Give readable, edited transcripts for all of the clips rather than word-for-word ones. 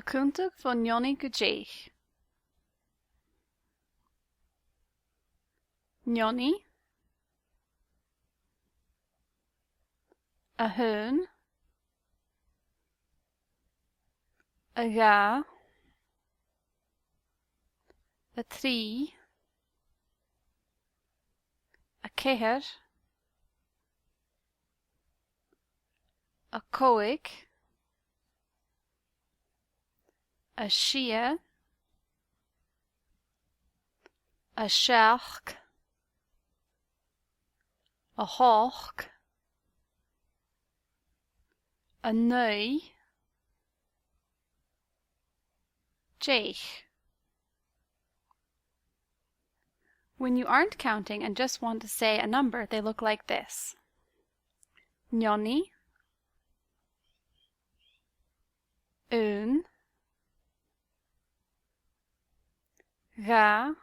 A cúntach von Johnny go déich. Johnny. A hun. A ga. A trí. A céir. A cóig. A sia. A seach. A hách. A neu. Déich. When you aren't counting and just want to say a number, they look like this. Johnny. Un. Ga.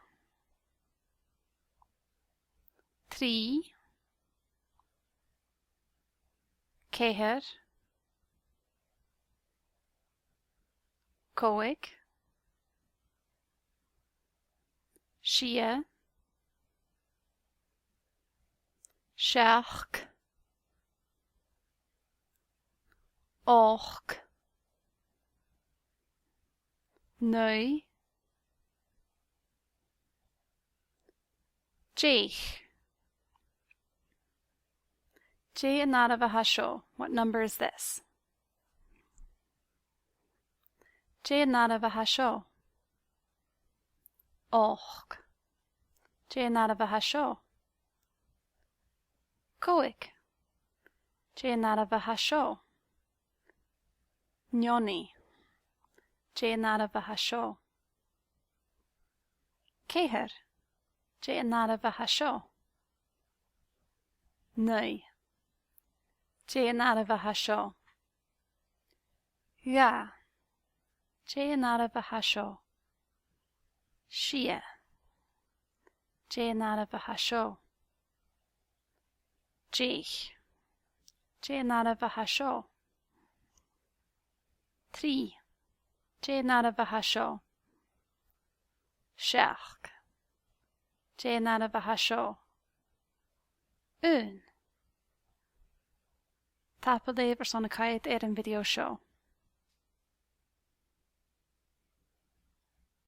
Trí. Céir. Cóig. Sia. Seach. Ách. Neu. Déich. Dé anad a hasho. What number is this? Dé anad a hasho. Ách. Dé anad a hasho. Cóig. Dé anad a hasho. Johnny. Dé anad a hasho. Céir. Dé anad a hasho. Neu. Dé anad a hasho. Ga. Dé anad a hasho. Sia. Dé anad a hasho. Déich. Dé anad a hasho. Trí. Dé anad a hasho. Seach. Dé anad a hasho. Un. Tapa léibh ar sonna caiid ar an video seo.